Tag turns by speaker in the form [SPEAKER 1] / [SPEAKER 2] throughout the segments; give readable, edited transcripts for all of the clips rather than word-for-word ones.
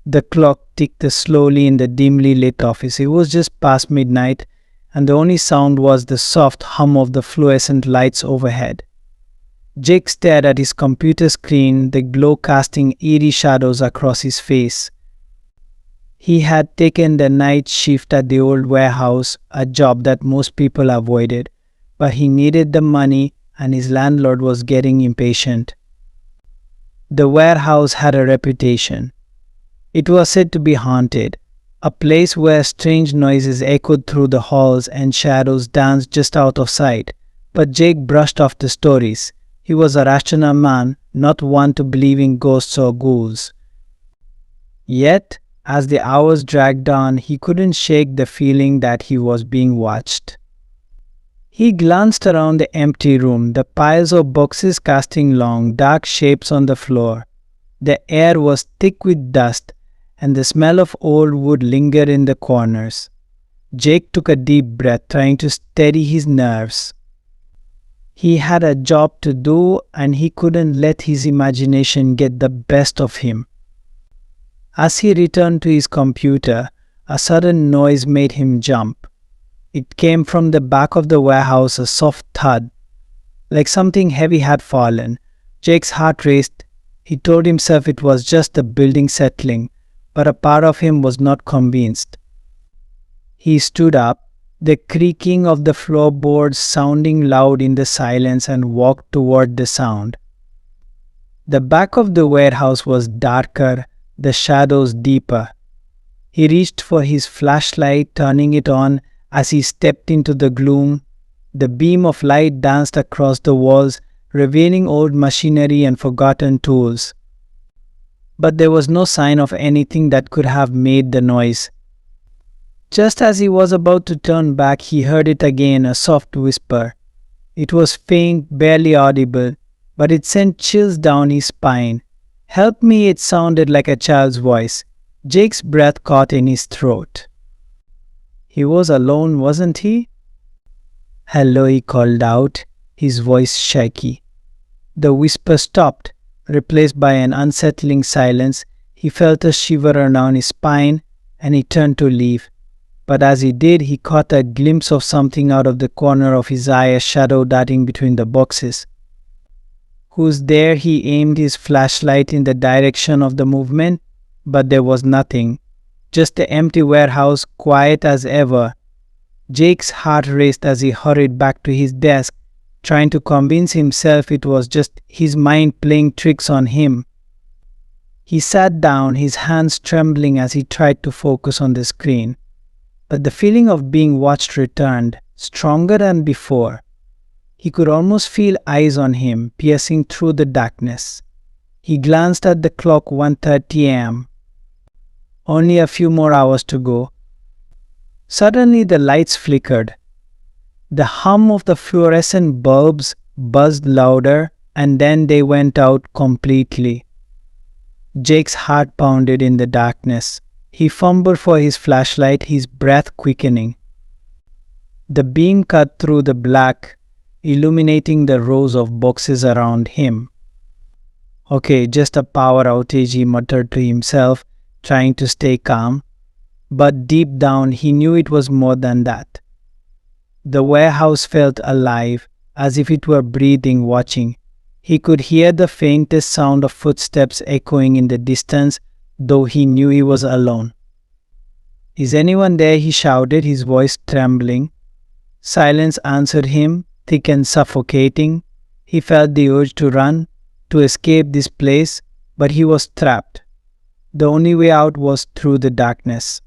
[SPEAKER 1] The clock ticked slowly in the dimly lit office. It was just past midnight, and the only sound was the soft hum of the fluorescent lights overhead. Jake stared at his computer screen, the glow casting eerie shadows across his face. He had taken the night shift at the old warehouse, a job that most people avoided, but he needed the money and his landlord was getting impatient. The warehouse had a reputation. It was said to be haunted, a place where strange noises echoed through the halls and shadows danced just out of sight. But Jake brushed off the stories. He was a rational man, not one to believe in ghosts or ghouls. Yet, as the hours dragged on, he couldn't shake the feeling that he was being watched. He glanced around the empty room, the piles of boxes casting long, dark shapes on the floor. The air was thick with dust, and the smell of old wood lingered in the corners. Jake took a deep breath, trying to steady his nerves. He had a job to do, and he couldn't let his imagination get the best of him. As he returned to his computer, a sudden noise made him jump. It came from the back of the warehouse, a soft thud, like something heavy had fallen. Jake's heart raced. He told himself it was just the building settling, but a part of him was not convinced. He stood up, the creaking of the floorboards sounding loud in the silence, and walked toward the sound. The back of the warehouse was darker, the shadows deeper. He reached for his flashlight, turning it on as he stepped into the gloom. The beam of light danced across the walls, revealing old machinery and forgotten tools. But there was no sign of anything that could have made the noise. Just as he was about to turn back, he heard it again, a soft whisper. It was faint, barely audible, but it sent chills down his spine. "Help me," it sounded like a child's voice. Jake's breath caught in his throat. He was alone, wasn't he? "Hello," he called out, his voice shaky. The whisper stopped, replaced by an unsettling silence. He felt a shiver around his spine, and he turned to leave. But as he did, he caught a glimpse of something out of the corner of his eye, a shadow darting between the boxes. "Who's there?" He aimed his flashlight in the direction of the movement, but there was nothing. Just the empty warehouse, quiet as ever. Jake's heart raced as he hurried back to his desk, trying to convince himself it was just his mind playing tricks on him. He sat down, his hands trembling as he tried to focus on the screen. But the feeling of being watched returned, stronger than before. He could almost feel eyes on him, piercing through the darkness. He glanced at the clock, 1:30 a.m. Only a few more hours to go. Suddenly the lights flickered. The hum of the fluorescent bulbs buzzed louder, and then they went out completely. Jake's heart pounded in the darkness. He fumbled for his flashlight, his breath quickening. The beam cut through the black, illuminating the rows of boxes around him. "Okay, just a power outage," he muttered to himself, trying to stay calm. But deep down, he knew it was more than that. The warehouse felt alive, as if it were breathing, watching. He could hear the faintest sound of footsteps echoing in the distance, though he knew he was alone. "Is anyone there?" he shouted, his voice trembling. Silence answered him, thick and suffocating. He felt the urge to run, to escape this place, but he was trapped. The only way out was through the darkness.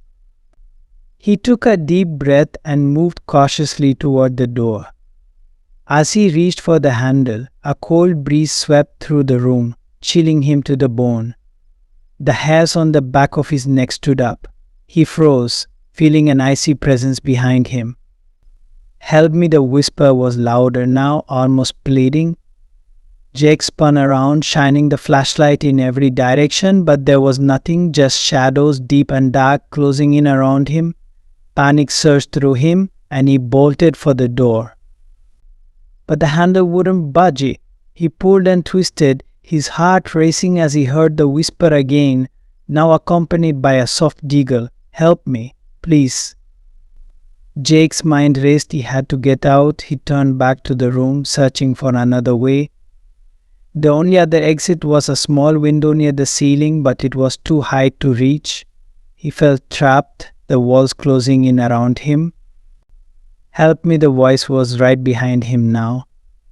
[SPEAKER 1] He took a deep breath and moved cautiously toward the door. As he reached for the handle, a cold breeze swept through the room, chilling him to the bone. The hairs on the back of his neck stood up. He froze, feeling an icy presence behind him. "Help me," the whisper was louder now, almost pleading. Jake spun around, shining the flashlight in every direction, but there was nothing, just shadows, deep and dark, closing in around him. Panic surged through him, and he bolted for the door. But the handle wouldn't budge. He pulled and twisted, his heart racing as he heard the whisper again, now accompanied by a soft giggle. "Help me, please." Jake's mind raced. He had to get out. He turned back to the room, searching for another way. The only other exit was a small window near the ceiling, but it was too high to reach. He felt trapped, the walls closing in around him. "Help me," the voice was right behind him now.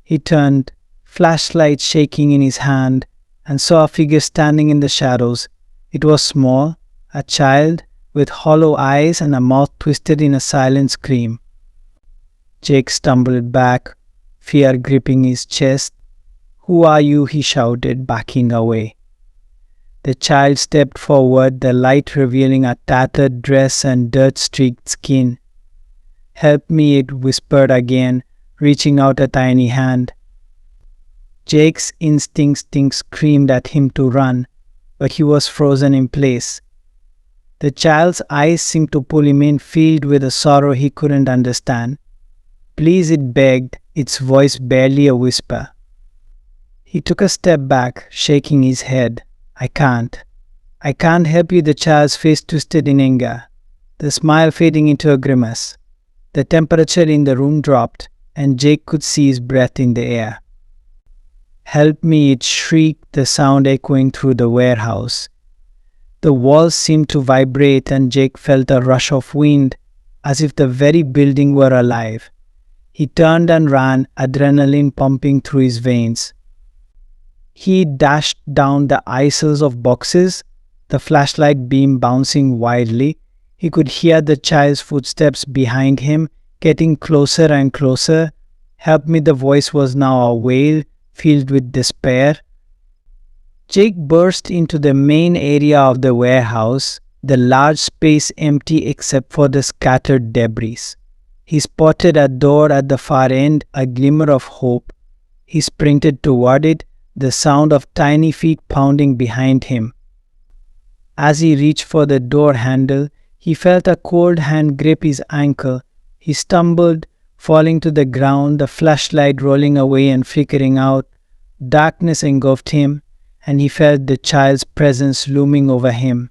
[SPEAKER 1] He turned, flashlight shaking in his hand, and saw a figure standing in the shadows. It was small, a child, with hollow eyes and a mouth twisted in a silent scream. Jake stumbled back, fear gripping his chest. "Who are you?" he shouted, backing away. The child stepped forward, the light revealing a tattered dress and dirt-streaked skin. "Help me," it whispered again, reaching out a tiny hand. Jake's instincts screamed at him to run, but he was frozen in place. The child's eyes seemed to pull him in, filled with a sorrow he couldn't understand. "Please," it begged, its voice barely a whisper. He took a step back, shaking his head. I can't help you." The child's face twisted in anger, the smile fading into a grimace. The temperature in the room dropped, and Jake could see his breath in the air. "Help me," it shrieked, the sound echoing through the warehouse. The walls seemed to vibrate, and Jake felt a rush of wind, as if the very building were alive. He turned and ran, adrenaline pumping through his veins. He dashed down the aisles of boxes, the flashlight beam bouncing wildly. He could hear the child's footsteps behind him, getting closer and closer. "Help me," the voice was now a wail, filled with despair. Jake burst into the main area of the warehouse, the large space empty except for the scattered debris. He spotted a door at the far end, a glimmer of hope. He sprinted toward it, the sound of tiny feet pounding behind him. As he reached for the door handle, he felt a cold hand grip his ankle. He stumbled, falling to the ground, the flashlight rolling away and flickering out. Darkness engulfed him, and he felt the child's presence looming over him.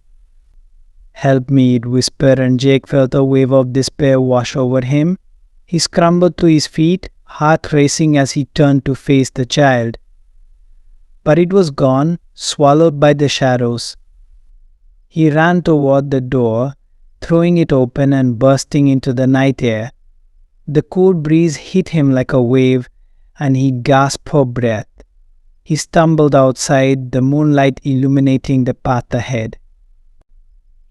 [SPEAKER 1] "Help me," it whispered, and Jake felt a wave of despair wash over him. He scrambled to his feet, heart racing as he turned to face the child. But it was gone, swallowed by the shadows. He ran toward the door, throwing it open and bursting into the night air. The cool breeze hit him like a wave, and he gasped for breath. He stumbled outside, the moonlight illuminating the path ahead.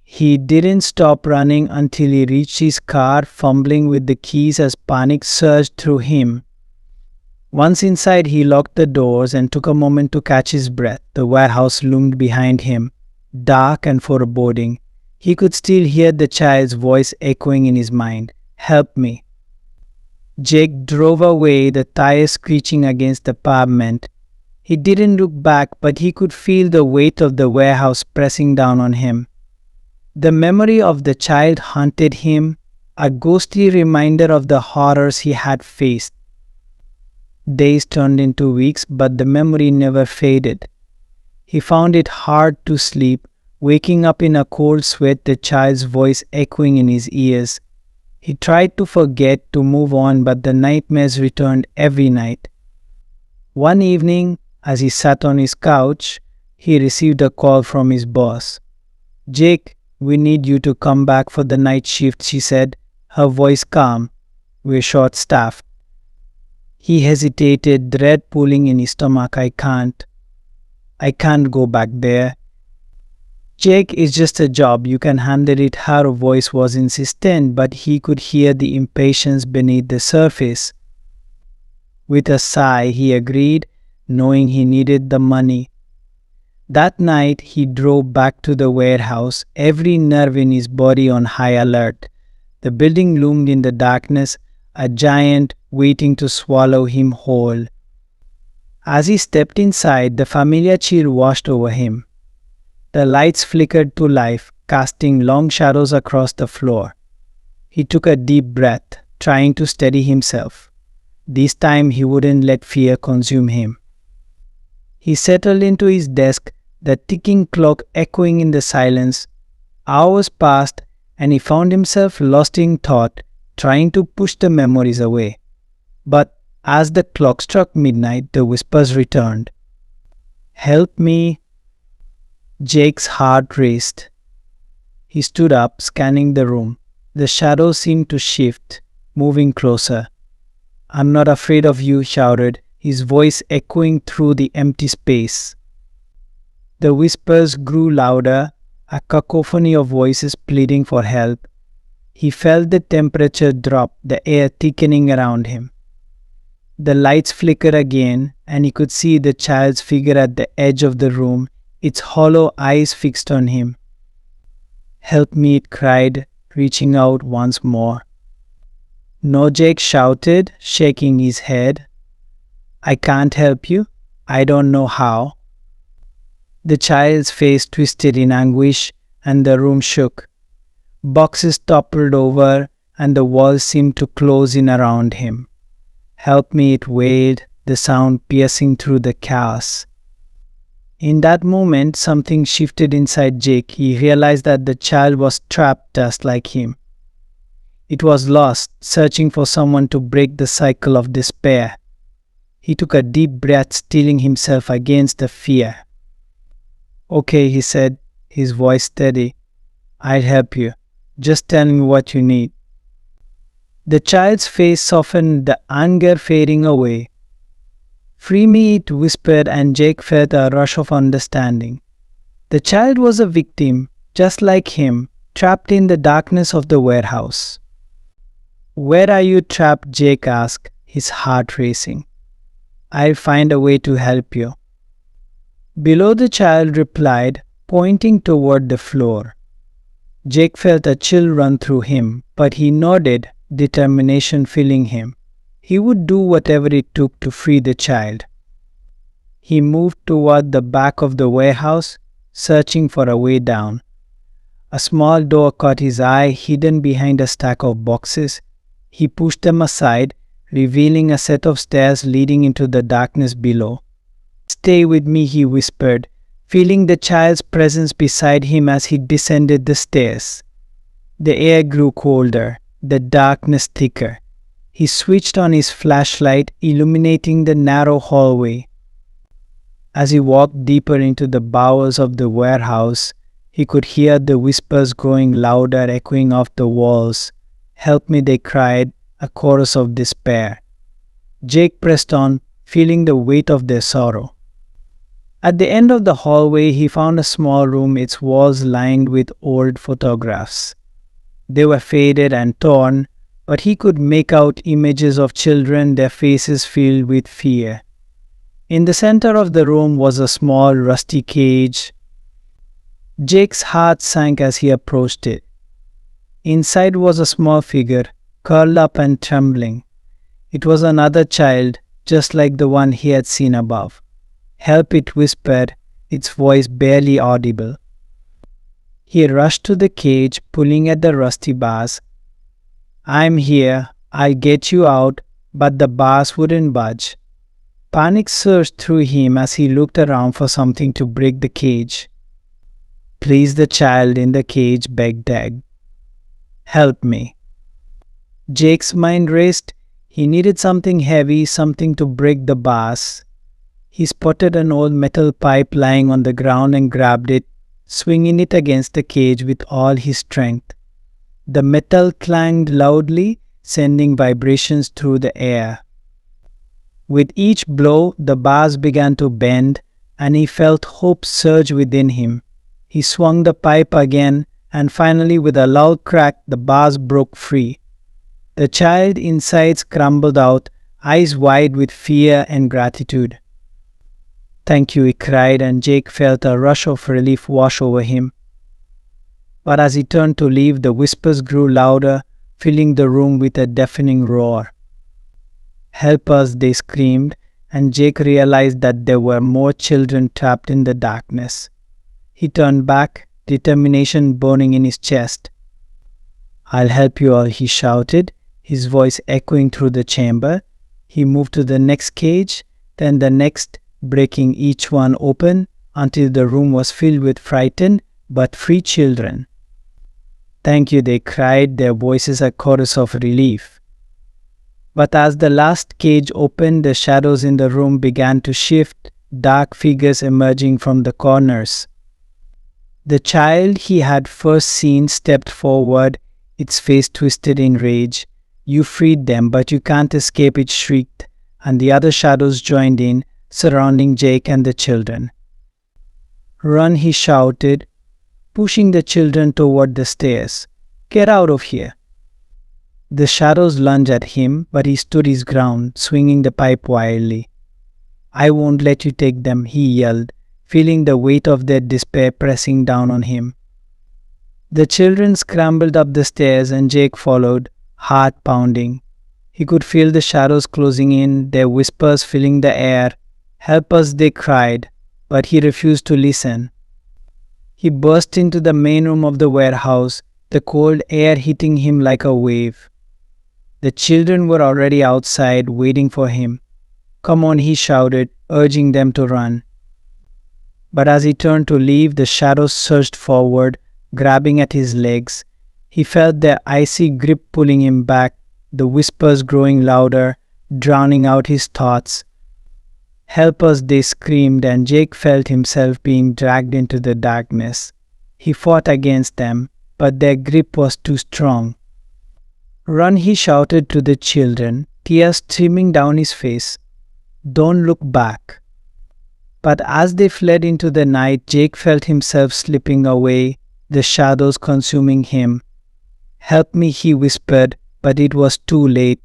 [SPEAKER 1] He didn't stop running until he reached his car, fumbling with the keys as panic surged through him. Once inside, he locked the doors and took a moment to catch his breath. The warehouse loomed behind him, dark and foreboding. He could still hear the child's voice echoing in his mind. "Help me." Jake drove away, the tires screeching against the pavement. He didn't look back, but he could feel the weight of the warehouse pressing down on him. The memory of the child haunted him, a ghostly reminder of the horrors he had faced. Days turned into weeks, but the memory never faded. He found it hard to sleep, waking up in a cold sweat, the child's voice echoing in his ears. He tried to forget, to move on, but the nightmares returned every night. One evening, as he sat on his couch, he received a call from his boss. "Jake, we need you to come back for the night shift," she said, her voice calm. "We're short-staffed." He hesitated, dread pulling in his stomach. I can't go back there." "Jake, it's just a job. You can handle it." Her voice was insistent, but he could hear the impatience beneath the surface. With a sigh, he agreed, knowing he needed the money. That night, he drove back to the warehouse, every nerve in his body on high alert. The building loomed in the darkness, a giant waiting to swallow him whole. As he stepped inside, the familiar chill washed over him. The lights flickered to life, casting long shadows across the floor. He took a deep breath, trying to steady himself. This time he wouldn't let fear consume him. He settled into his desk, the ticking clock echoing in the silence. Hours passed, and he found himself lost in thought, trying to push the memories away. But as the clock struck midnight, the whispers returned. "Help me." Jake's heart raced. He stood up, scanning the room. The shadows seemed to shift, moving closer. "I'm not afraid of you," he shouted, his voice echoing through the empty space. The whispers grew louder, a cacophony of voices pleading for help. He felt the temperature drop, the air thickening around him. The lights flickered again, and he could see the child's figure at the edge of the room, its hollow eyes fixed on him. "Help me," it cried, reaching out once more. "No," Jake shouted, shaking his head. "I can't help you. I don't know how." The child's face twisted in anguish, and the room shook. Boxes toppled over, and the walls seemed to close in around him. "Help me," it wailed, the sound piercing through the chaos. In that moment, something shifted inside Jake. He realized that the child was trapped just like him. It was lost, searching for someone to break the cycle of despair. He took a deep breath, steeling himself against the fear. "Okay," he said, his voice steady. "I'll help you. Just tell me what you need." The child's face softened, the anger fading away. "Free me," it whispered, and Jake felt a rush of understanding. The child was a victim, just like him, trapped in the darkness of the warehouse. "Where are you trapped?" Jake asked, his heart racing. "I'll find a way to help you." Below, the child replied, pointing toward the floor. Jake felt a chill run through him, but he nodded, determination filling him. He would do whatever it took to free the child. He moved toward the back of the warehouse, searching for a way down. A small door caught his eye, hidden behind a stack of boxes. He pushed them aside, revealing a set of stairs leading into the darkness below. "Stay with me," he whispered, feeling the child's presence beside him as he descended the stairs. The air grew colder, the darkness thicker. He switched on his flashlight, illuminating the narrow hallway. As he walked deeper into the bowels of the warehouse, he could hear the whispers growing louder, echoing off the walls. "Help me," they cried, a chorus of despair. Jake pressed on, feeling the weight of their sorrow. At the end of the hallway, he found a small room, its walls lined with old photographs. They were faded and torn, but he could make out images of children, their faces filled with fear. In the center of the room was a small, rusty cage. Jake's heart sank as he approached it. Inside was a small figure, curled up and trembling. It was another child, just like the one he had seen above. "Help," it whispered, its voice barely audible. He rushed to the cage, pulling at the rusty bars. "I'm here, I'll get you out," but the bars wouldn't budge. Panic surged through him as he looked around for something to break the cage. "Please," the child in the cage begged Dag. "Help me." Jake's mind raced. He needed something heavy, something to break the bars. He spotted an old metal pipe lying on the ground and grabbed it, swinging it against the cage with all his strength. The metal clanged loudly, sending vibrations through the air. With each blow, the bars began to bend, and he felt hope surge within him. He swung the pipe again, and finally, with a loud crack, the bars broke free. The child inside crumbled out, eyes wide with fear and gratitude. "Thank you," he cried, and Jake felt a rush of relief wash over him. But as he turned to leave, the whispers grew louder, filling the room with a deafening roar. "Help us," they screamed, and Jake realized that there were more children trapped in the darkness. He turned back, determination burning in his chest. "I'll help you all," he shouted, his voice echoing through the chamber. He moved to the next cage, then the next, breaking each one open, until the room was filled with frightened but free children. "Thank you," they cried, their voices a chorus of relief. But as the last cage opened, the shadows in the room began to shift, dark figures emerging from the corners. The child he had first seen stepped forward, its face twisted in rage. "You freed them, but you can't escape," it shrieked, and the other shadows joined in, surrounding Jake and the children. "Run," he shouted, pushing the children toward the stairs. "Get out of here." The shadows lunged at him, but he stood his ground, swinging the pipe wildly. "I won't let you take them," he yelled, feeling the weight of their despair pressing down on him. The children scrambled up the stairs and Jake followed, heart pounding. He could feel the shadows closing in, their whispers filling the air. "Help us," they cried, but he refused to listen. He burst into the main room of the warehouse, the cold air hitting him like a wave. The children were already outside, waiting for him. "Come on," he shouted, urging them to run. But as he turned to leave, the shadows surged forward, grabbing at his legs. He felt their icy grip pulling him back, the whispers growing louder, drowning out his thoughts. "Help us," they screamed, and Jake felt himself being dragged into the darkness. He fought against them, but their grip was too strong. "Run," he shouted to the children, tears streaming down his face. "Don't look back." But as they fled into the night, Jake felt himself slipping away, the shadows consuming him. "Help me," he whispered, but it was too late.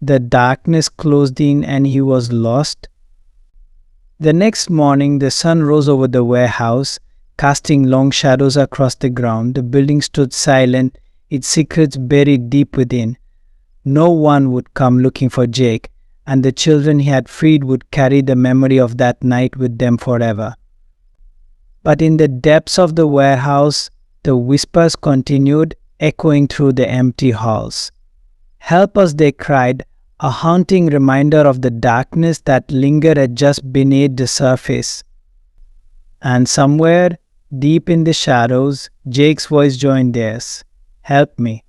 [SPEAKER 1] The darkness closed in and he was lost. The next morning, the sun rose over the warehouse, casting long shadows across the ground. The building stood silent, its secrets buried deep within. No one would come looking for Jake, and the children he had freed would carry the memory of that night with them forever. But in the depths of the warehouse, the whispers continued, echoing through the empty halls. "Help us," they cried, a haunting reminder of the darkness that lingered just beneath the surface. And somewhere, deep in the shadows, Jake's voice joined theirs. "Help me."